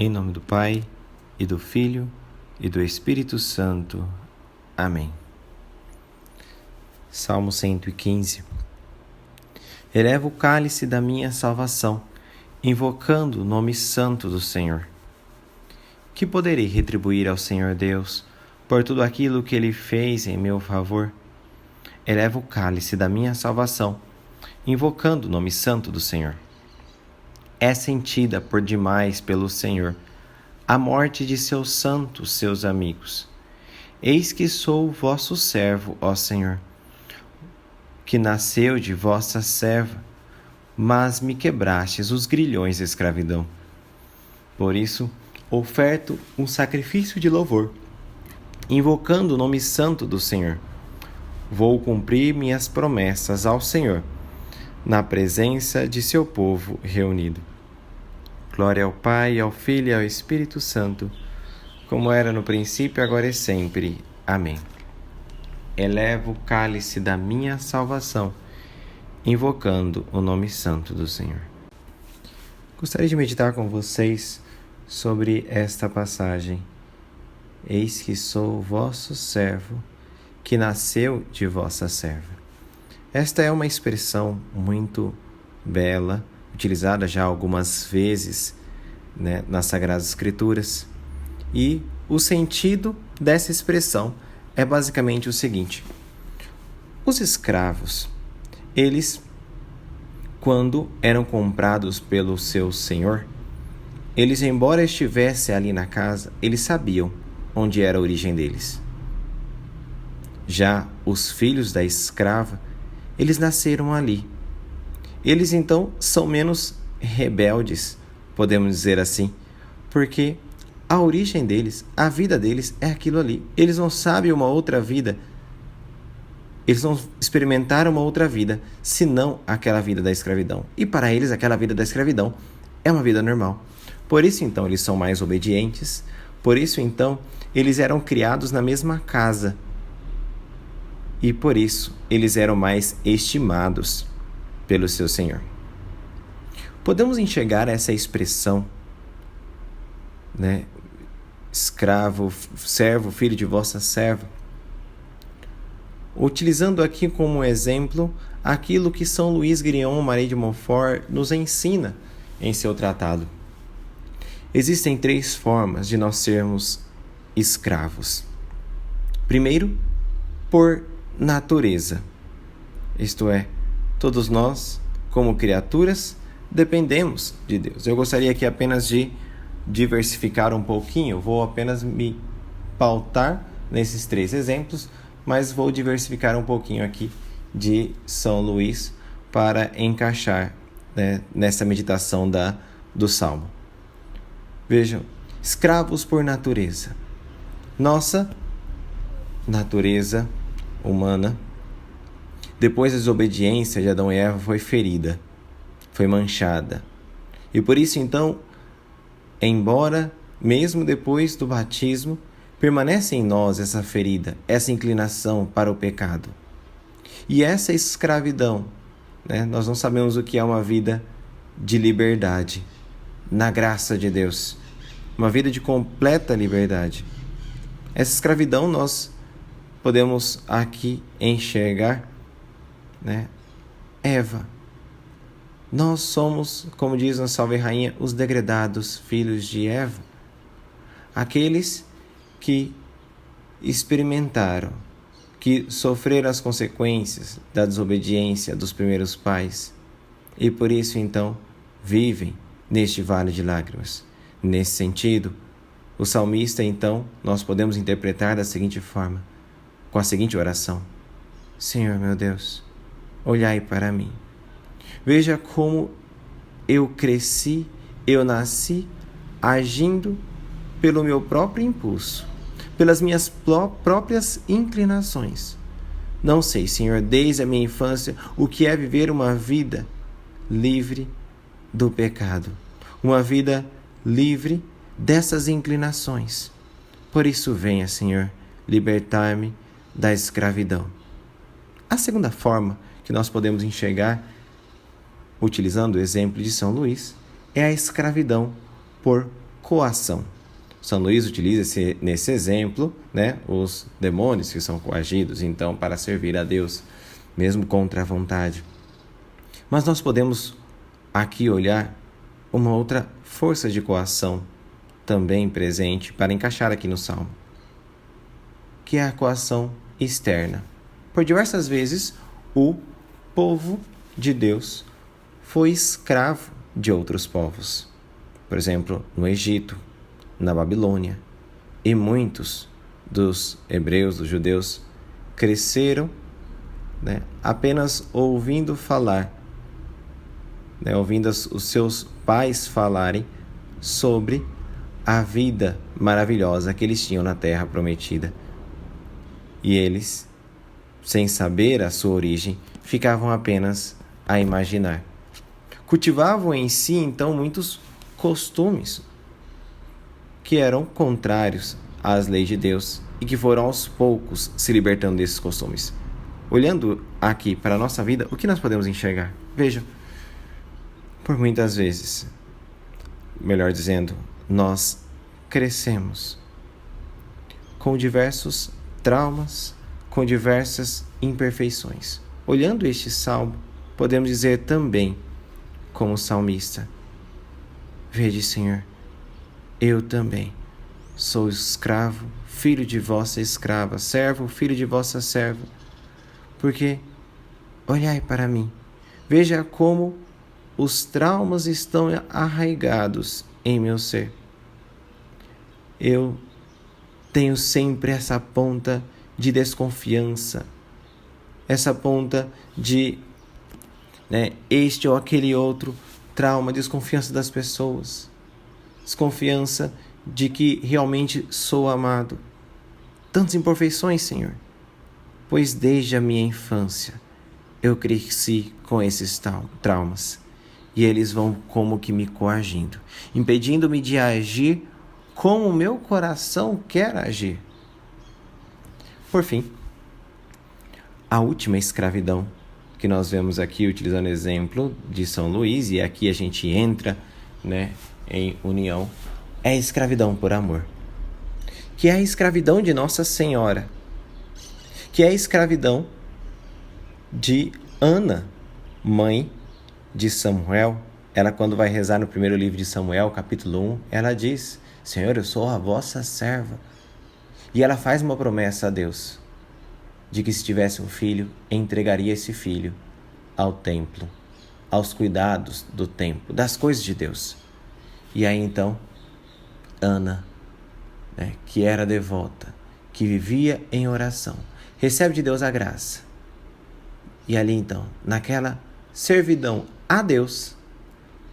Em nome do Pai, e do Filho, e do Espírito Santo. Amém. Salmo 115. Eleva o cálice da minha salvação, invocando o nome santo do Senhor. Que poderei retribuir ao Senhor Deus por tudo aquilo que Ele fez em meu favor? Eleva o cálice da minha salvação, invocando o nome santo do Senhor. É sentida por demais pelo Senhor a morte de seus santos, seus amigos. Eis que sou vosso servo, ó Senhor, que nasceu de vossa serva, mas me quebrastes os grilhões da escravidão. Por isso, oferto um sacrifício de louvor, invocando o nome santo do Senhor. Vou cumprir minhas promessas ao Senhor, na presença de seu povo reunido. Glória ao Pai, ao Filho e ao Espírito Santo, como era no princípio, agora e sempre. Amém. Elevo o cálice da minha salvação, invocando o nome santo do Senhor. Gostaria de meditar com vocês sobre esta passagem. Eis que sou vosso servo, que nasceu de vossa serva. Esta é uma expressão muito bela, utilizada já algumas vezes, nas Sagradas Escrituras. E o sentido dessa expressão é basicamente o seguinte: os escravos, eles, quando eram comprados pelo seu senhor, eles, embora estivessem ali na casa, eles sabiam onde era a origem deles. Já os filhos da escrava, eles nasceram ali. Eles, então, são menos rebeldes, podemos dizer assim, porque a origem deles, a vida deles é aquilo ali. Eles não sabem uma outra vida, eles não experimentaram uma outra vida, senão aquela vida da escravidão. E para eles, aquela vida da escravidão é uma vida normal. Por isso, então, eles são mais obedientes, por isso, então, eles eram criados na mesma casa. E por isso, eles eram mais estimados pelo seu Senhor. Podemos enxergar essa expressão, escravo, servo, filho de vossa serva, utilizando aqui como exemplo aquilo que São Luís Grignion Marie de Montfort nos ensina em seu tratado. Existem 3 formas de nós sermos escravos. Primeiro, por natureza, isto é, todos nós, como criaturas, dependemos de Deus. Eu gostaria aqui apenas de diversificar um pouquinho, vou apenas me pautar nesses 3 exemplos, mas vou diversificar um pouquinho aqui de São Luís para encaixar, nessa meditação do Salmo. Vejam, escravos por natureza. Nossa natureza humana, depois da desobediência de Adão e Eva, foi ferida, foi manchada. E por isso, então, embora, mesmo depois do batismo, permanece em nós essa ferida, essa inclinação para o pecado. E essa escravidão, nós não sabemos o que é uma vida de liberdade, na graça de Deus. Uma vida de completa liberdade. Essa escravidão nós podemos aqui enxergar, Eva. Nós somos, como diz na Salve Rainha, os degredados filhos de Eva. Aqueles que experimentaram, que sofreram as consequências da desobediência dos primeiros pais e por isso, então, vivem neste vale de lágrimas. Nesse sentido, o salmista, então, nós podemos interpretar da seguinte forma, com a seguinte oração: Senhor meu Deus, olhai para mim. Veja como eu cresci, eu nasci agindo pelo meu próprio impulso, pelas minhas próprias inclinações. Não sei, Senhor, desde a minha infância, o que é viver uma vida livre do pecado, uma vida livre dessas inclinações. Por isso, venha, Senhor, libertar-me da escravidão. A segunda forma que nós podemos enxergar, utilizando o exemplo de São Luís, é a escravidão por coação. São Luís utiliza nesse exemplo, né, os demônios que são coagidos, então, para servir a Deus, mesmo contra a vontade. Mas nós podemos aqui olhar uma outra força de coação também presente para encaixar aqui no Salmo, que é a coação externa. Por diversas vezes, o povo de Deus foi escravo de outros povos. Por exemplo, no Egito, na Babilônia. E muitos dos hebreus, dos judeus, cresceram, né, apenas ouvindo falar, né, ouvindo os seus pais falarem sobre a vida maravilhosa que eles tinham na terra prometida. E eles, sem saber a sua origem, ficavam apenas a imaginar. Cultivavam em si, então, muitos costumes que eram contrários às leis de Deus e que foram aos poucos se libertando desses costumes. Olhando aqui para a nossa vida, o que nós podemos enxergar? Veja, por muitas vezes, melhor dizendo, nós crescemos com diversos traumas, com diversas imperfeições. Olhando este salmo, podemos dizer também, como salmista: vede, Senhor, eu também sou escravo, filho de vossa escrava, servo, filho de vossa serva. Porque olhai para mim, veja como os traumas estão arraigados em meu ser. Eu tenho sempre essa ponta de desconfiança, essa ponta de este ou aquele outro trauma, desconfiança das pessoas, desconfiança de que realmente sou amado. Tantas imperfeições, Senhor, pois desde a minha infância eu cresci com esses traumas e eles vão como que me coagindo, impedindo-me de agir como o meu coração quer agir. Por fim, a última escravidão que nós vemos aqui, utilizando o exemplo de São Luís, e aqui a gente entra, em união, é a escravidão por amor, que é a escravidão de Nossa Senhora, que é a escravidão de Ana, mãe de Samuel. Ela, quando vai rezar no primeiro livro de Samuel, capítulo 1, ela diz: Senhor, eu sou a vossa serva. E ela faz uma promessa a Deus, de que se tivesse um filho, entregaria esse filho ao templo, aos cuidados do templo, das coisas de Deus. E aí então, Ana, que era devota, que vivia em oração, recebe de Deus a graça. E ali então, naquela servidão a Deus,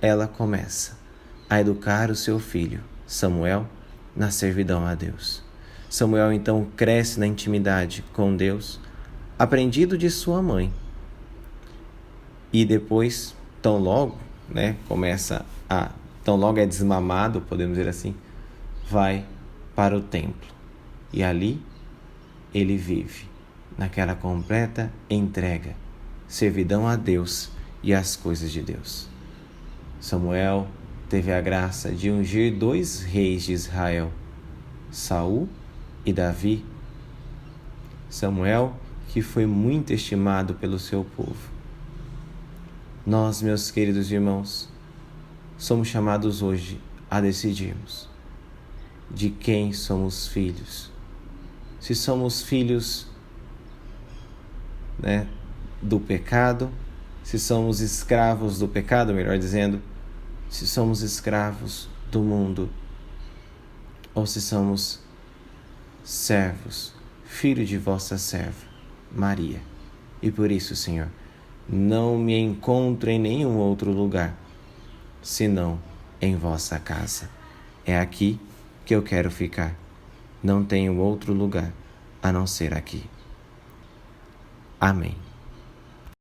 ela começa a educar o seu filho, Samuel, na servidão a Deus. Samuel então cresce na intimidade com Deus, aprendido de sua mãe. E depois, tão logo é desmamado, podemos dizer assim, vai para o templo. E ali ele vive naquela completa entrega, servidão a Deus e às coisas de Deus. Samuel teve a graça de ungir 2 reis de Israel, Saul e Davi. Samuel, que foi muito estimado pelo seu povo. Nós, meus queridos irmãos, somos chamados hoje a decidirmos de quem somos filhos. Se somos filhos do pecado, se somos escravos do pecado, melhor dizendo, se somos escravos do mundo, ou se somos servos, filho de vossa serva, Maria. E por isso, Senhor, não me encontro em nenhum outro lugar, senão em vossa casa. É aqui que eu quero ficar. Não tenho outro lugar a não ser aqui. Amém.